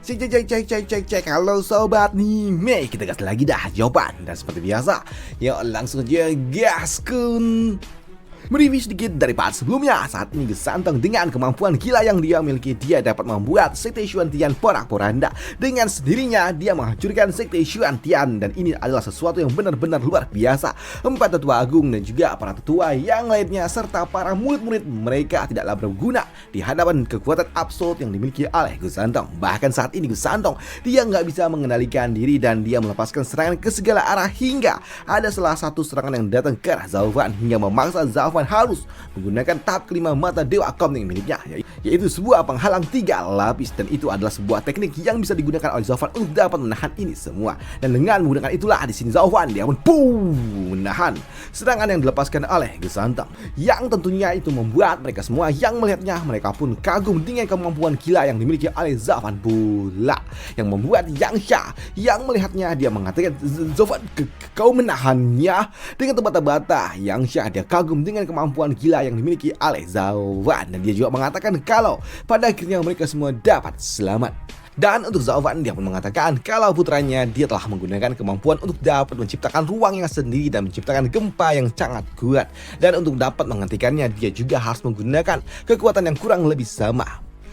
Cek. Halo sobat nih, kita gas lagi dah jawaban. Dan seperti biasa, yuk langsung aja gaskun. Mereview sedikit dari part sebelumnya. Saat ini Gesantong dengan kemampuan gila yang dia miliki, dia dapat membuat Sekte Xuantian porak-poranda. Dengan sendirinya dia menghancurkan Sekte Xuantian. Dan ini adalah sesuatu yang benar-benar luar biasa. 4 tetua agung dan juga para tetua yang lainnya serta para murid-murid mereka tidaklah berguna di hadapan kekuatan absolut yang dimiliki oleh Gesantong. Bahkan saat ini Gesantong dia nggak bisa mengendalikan diri dan dia melepaskan serangan ke segala arah, hingga ada salah satu serangan yang datang ke arah Zaufan hingga memaksa Zaufan harus menggunakan tahap kelima mata dewa Komning miliknya, yaitu sebuah penghalang 3 lapis. Dan itu adalah sebuah teknik yang bisa digunakan oleh Zaufan untuk dapat menahan ini semua. Dan dengan menggunakan itulah di sini Zaufan dia pun menahan serangan yang dilepaskan oleh Gesantong, yang tentunya itu membuat mereka semua yang melihatnya mereka pun kagum dengan kemampuan gila yang dimiliki oleh Zaufan pula, yang membuat Yangsha yang melihatnya dia mengatakan, Zaufan kau menahannya dengan terbata-bata. Yangsha dia kagum dengan kemampuan gila yang dimiliki oleh Zaufan, dan dia juga mengatakan kalau pada akhirnya mereka semua dapat selamat. Dan untuk Zaufan dia pun mengatakan kalau putranya dia telah menggunakan kemampuan untuk dapat menciptakan ruang yang sendiri dan menciptakan gempa yang sangat kuat. Dan untuk dapat menghentikannya dia juga harus menggunakan kekuatan yang kurang lebih sama,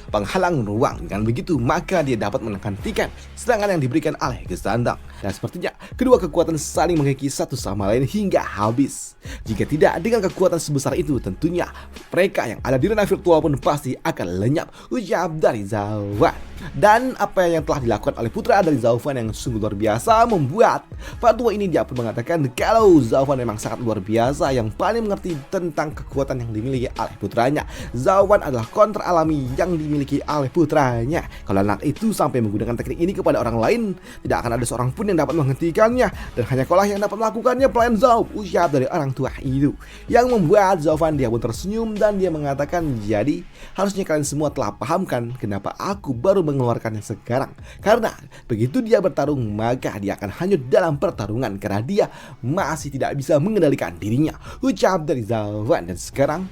penghalang ruang. Dengan begitu maka dia dapat menghentikan serangan yang diberikan oleh Gesantong. Dan sepertinya kedua kekuatan saling mengikuti satu sama lain hingga habis. Jika tidak dengan kekuatan sebesar itu, tentunya mereka yang ada di ranah virtual pun pasti akan lenyap, ucap dari Zaufan. Dan apa yang telah dilakukan oleh putra dari Zaufan yang sungguh luar biasa membuat para tua ini dia pun mengatakan kalau Zaufan memang sangat luar biasa, yang paling mengerti tentang kekuatan yang dimiliki oleh putranya. Zaufan adalah kontra alami yang dimiliki oleh putranya. Kalau anak itu sampai menggunakan teknik ini kepada orang lain, tidak akan ada seorang pun yang dapat menghentikannya, dan hanya kaulah yang dapat melakukannya, pelayan Zauf, ucap dari orang tua itu, yang membuat Zaufan dia pun tersenyum dan dia mengatakan, jadi harusnya kalian semua telah pahamkan kenapa aku baru mengeluarkannya sekarang. Karena begitu dia bertarung maka dia akan hanyut dalam pertarungan karena dia masih tidak bisa mengendalikan dirinya, ucap dari Zaufan. Dan sekarang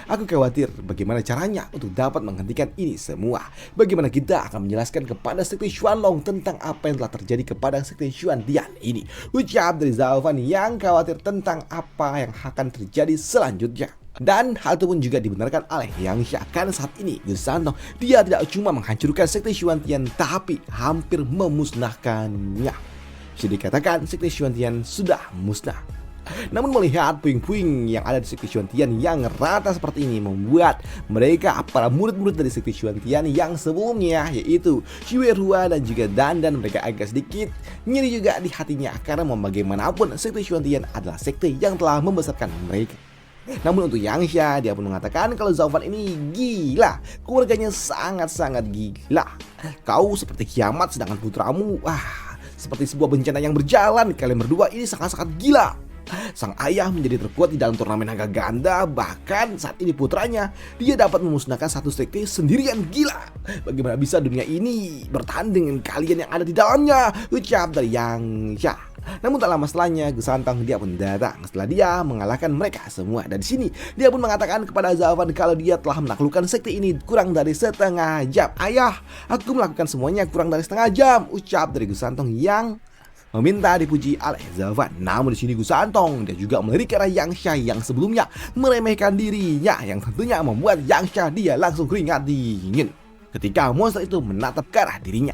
aku khawatir bagaimana caranya untuk dapat menghentikan ini semua. Bagaimana kita akan menjelaskan kepada Sekte Xuanlong tentang apa yang telah terjadi kepada Sekte Xuantian ini, ucap dari Zaufan yang khawatir tentang apa yang akan terjadi selanjutnya. Dan hal itu pun juga dibenarkan oleh Yangsha, karena saat ini Gesantong dia tidak cuma menghancurkan Sekte Xuantian tapi hampir memusnahkannya. Bisa dikatakan Sekte Xuantian sudah musnah. Namun melihat puing-puing yang ada di Sekte Xuantian yang rata seperti ini membuat mereka para murid-murid dari Sekte Xuantian yang sebelumnya, yaitu Xuerhua dan juga Dan mereka agak sedikit nyeri juga di hatinya, karena mau bagaimanapun Sekte Xuantian adalah sekte yang telah membesarkan mereka. Namun untuk Yangsha dia pun mengatakan kalau Zaufan ini gila, keluarganya sangat-sangat gila. Kau seperti kiamat sedangkan putramu seperti sebuah bencana yang berjalan. Kalian berdua ini sangat-sangat gila. Sang ayah menjadi terkuat di dalam turnamen naga ganda. Bahkan saat ini putranya dia dapat memusnahkan satu sekte sendirian, gila. Bagaimana bisa dunia ini bertahan dengan kalian yang ada di dalamnya, ucap dari Yangsha. Namun tak lama setelahnya Gesantong dia pun datang setelah dia mengalahkan mereka semua. Dan di sini dia pun mengatakan kepada Zaufan kalau dia telah menaklukkan sekte ini kurang dari setengah jam. Ayah, aku melakukan semuanya kurang dari setengah jam, ucap dari Gesantong yang meminta dipuji oleh Zaufan. Namun di sini Gesantong dia juga melirik ke arah Yangsha yang sebelumnya meremehkan dirinya, yang tentunya membuat Yangsha dia langsung keringat dingin ketika monster itu menatap ke arah dirinya.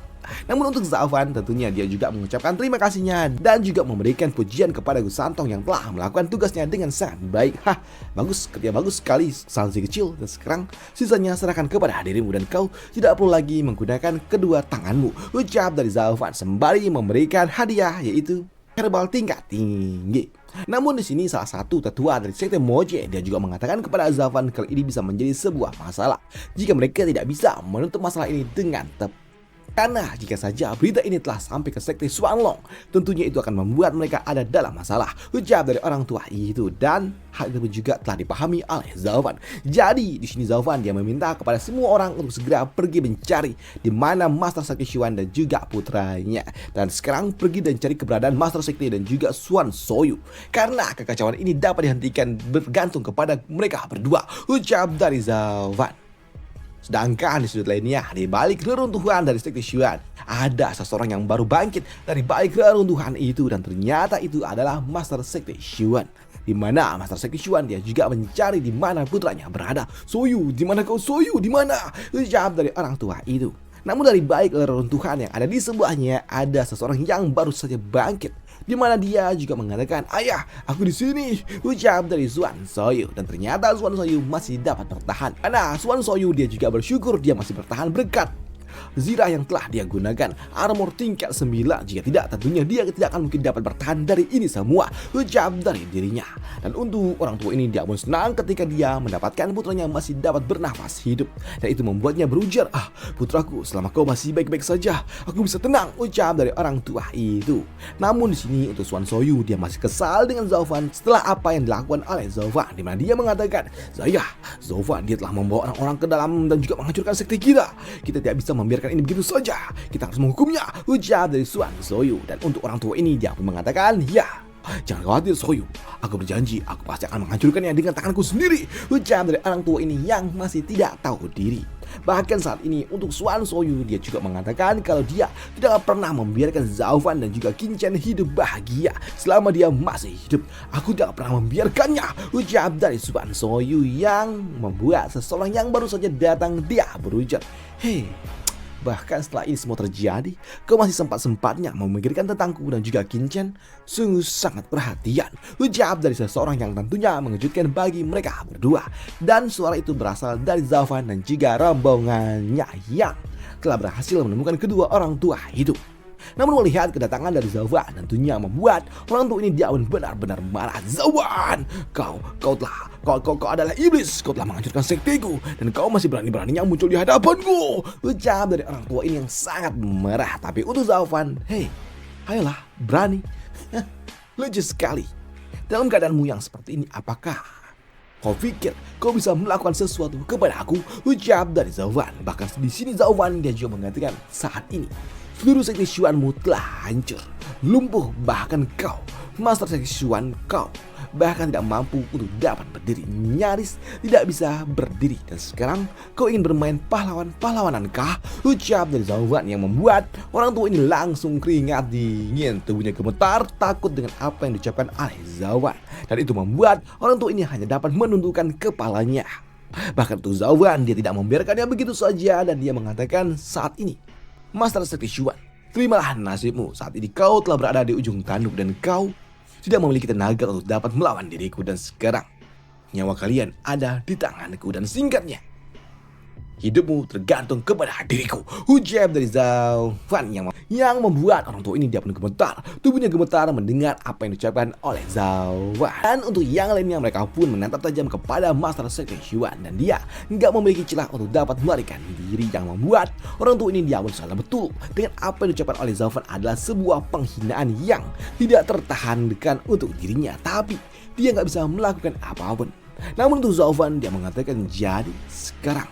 Namun untuk Zaufan tentunya dia juga mengucapkan terima kasihnya dan juga memberikan pujian kepada Gesantong yang telah melakukan tugasnya dengan sangat baik. Bagus, kerja bagus sekali Sanzi kecil. Dan sekarang sisanya serahkan kepada dirimu dan kau tidak perlu lagi menggunakan kedua tanganmu, ucap dari Zaufan sembari memberikan hadiah, yaitu herbal tingkat tinggi. Namun di sini salah satu tetua dari Sekte Moje dia juga mengatakan kepada Zaufan kalau ini bisa menjadi sebuah masalah jika mereka tidak bisa menutup masalah ini dengan tepat. Karena jika saja berita ini telah sampai ke Sekte Xuanlong, tentunya itu akan membuat mereka ada dalam masalah, ucap dari orang tua itu. Dan hal itu juga telah dipahami oleh Zaufan. Jadi di sini Zaufan dia meminta kepada semua orang untuk segera pergi mencari di mana Master Sekte Xuan dan juga putranya. Dan sekarang pergi dan cari keberadaan Master Sekte dan juga Xuan Soyu, karena kekacauan ini dapat dihentikan bergantung kepada mereka berdua, ucap dari Zaufan. Sedangkan di sudut lainnya, di balik reruntuhan dari sekte Xuan, ada seseorang yang baru bangkit dari balik reruntuhan itu, dan ternyata itu adalah Master Sekte Xuan. Di mana Master Sekte Xuan dia juga mencari di mana putranya berada. Soyu, di mana kau Soyu? Di mana? Jawab dari orang tua itu. Namun dari balik reruntuhan yang ada di sebelahnya, ada seseorang yang baru saja bangkit, di mana dia juga mengatakan, "Ayah, aku di sini." Ucap dari Xuan Soyu, dan ternyata Xuan Soyu masih dapat bertahan. Karena Xuan Soyu dia juga bersyukur dia masih bertahan berkat zirah yang telah dia gunakan, armor tingkat 9. Jika tidak, tentunya dia tidak akan mungkin dapat bertahan dari ini semua, ucap dari dirinya. Dan untuk orang tua ini, dia pun senang ketika dia mendapatkan putranya masih dapat bernafas hidup. Dan itu membuatnya berujar, "Ah, putraku, selama kau masih baik-baik saja, aku bisa tenang," ucap dari orang tua itu. Namun di sini untuk Xuan Soyu, dia masih kesal dengan Zhao Fan setelah apa yang dilakukan oleh Zhao Fan, di mana dia mengatakan, Zhao Fan dia telah membawa orang-orang ke dalam dan juga menghancurkan sekte kita. Kita tidak bisa membiarkan ini begitu saja. Kita harus menghukumnya," ujar dari Xuan Soyu. Dan untuk orang tua ini, dia pun mengatakan, "Ya, jangan khawatir Soyu, aku berjanji aku pasti akan menghancurkannya dengan tanganku sendiri," ujar dari orang tua ini yang masih tidak tahu diri. Bahkan saat ini untuk Xuan Soyu, dia juga mengatakan kalau dia tidak pernah membiarkan Zhao Fan dan juga Qin Chen hidup bahagia selama dia masih hidup. "Aku tidak pernah membiarkannya," ujar dari Xuan Soyu, yang membuat seseorang yang baru saja datang dia berujar, "Hei, bahkan setelah ini semua terjadi, kau masih sempat-sempatnya memikirkan tentangku dan juga Qin Chen. Sungguh sangat perhatian," ucap dari seseorang yang tentunya mengejutkan bagi mereka berdua. Dan suara itu berasal dari Zhao Fan dan juga rombongannya yang telah berhasil menemukan kedua orang tua itu. Namun melihat kedatangan dari Zhao Fan tentunya membuat orang tua ini dia pun benar-benar marah. "Zhao Fan, kau adalah iblis, kau telah menghancurkan sekteku dan kau masih berani-beraninya muncul di hadapanku," ucap dari orang tua ini yang sangat marah. Tapi untuk Zhao Fan, "Hei, ayolah, berani." Lucu sekali. Dalam keadaanmu yang seperti ini, apakah kau pikir kau bisa melakukan sesuatu kepada aku? Ucap dari Zhao Fan. Bahkan di sini Zhao Fan dia juga mengatakan, saat ini seluruh sekte Xuanmu telah hancur, lumpuh, bahkan kau, Master Sekte Xuan, kau bahkan tidak mampu untuk dapat berdiri, nyaris tidak bisa berdiri. Dan sekarang kau ingin bermain pahlawan-pahlawanankah? Ucap dari Zhao Fan yang membuat orang tua ini langsung keringat dingin, tubuhnya gemetar takut dengan apa yang diucapkan oleh Zhao Fan. Dan itu membuat orang tua ini hanya dapat menundukkan kepalanya. Bahkan untuk Zhao Fan, dia tidak membiarkannya begitu saja, dan dia mengatakan, "Saat ini Master Sekte Xuan, terimalah nasibmu. Saat ini kau telah berada di ujung tanduk dan kau tidak memiliki tenaga untuk dapat melawan diriku. Dan sekarang nyawa kalian ada di tanganku, dan singkatnya, hidupmu tergantung kepada diriku," ujar dari Zhao Fan yang membuat orang tua ini dia pun gemetar. Tubuhnya gemetar mendengar apa yang diucapkan oleh Zhao Fan. Dan untuk yang lainnya, mereka pun menatap tajam kepada Master Sekte Xuan, dan dia nggak memiliki celah untuk dapat melarikan diri, yang membuat orang tua ini dia pun salah betul dengan apa yang diucapkan oleh Zhao Fan adalah sebuah penghinaan yang tidak tertahankan untuk dirinya. Tapi dia nggak bisa melakukan apapun. Namun untuk Zhao Fan, dia mengatakan, "Jadi sekarang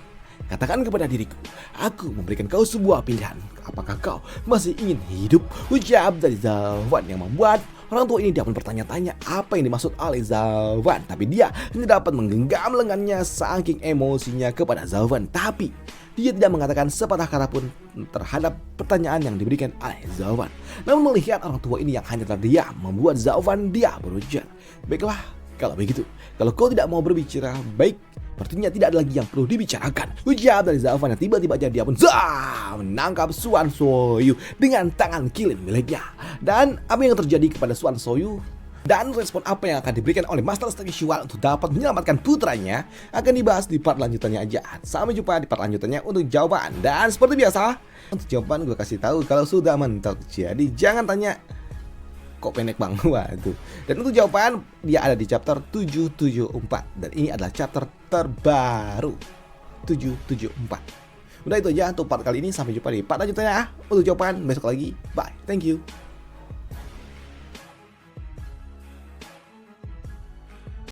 katakan kepada diriku, aku memberikan kau sebuah pilihan. Apakah kau masih ingin hidup?" Ucap dari Zhao Fan yang membuat orang tua ini dia pun bertanya-tanya apa yang dimaksud oleh Zhao Fan. Tapi dia hanya dapat menggenggam lengannya saking emosinya kepada Zhao Fan. Tapi dia tidak mengatakan sepatah kata pun terhadap pertanyaan yang diberikan oleh Zhao Fan. Namun melihat orang tua ini yang hanya terdiam, membuat Zhao Fan dia berujar, "Baiklah, kalau begitu, kalau kau tidak mau berbicara, baik. Artinya tidak ada lagi yang perlu dibicarakan," ujar dari Zhao Fan. Tiba-tiba aja dia pun menangkap Xuan Soyu dengan tangan kilin miliknya. Dan apa yang terjadi kepada Xuan Soyu dan respon apa yang akan diberikan oleh Master Sekte Xuan untuk dapat menyelamatkan putranya akan dibahas di part lanjutannya aja. Sampai jumpa di part lanjutannya untuk jawaban. Dan seperti biasa, untuk jawaban gue kasih tahu kalau sudah mentok. Jadi jangan tanya kok pendek bang, wah itu. Dan untuk jawaban dia ada di chapter 774, dan ini adalah chapter terbaru 774. Udah itu aja untuk part kali ini, sampai jumpa di part lanjutannya. Untuk jawaban besok lagi, bye, thank you.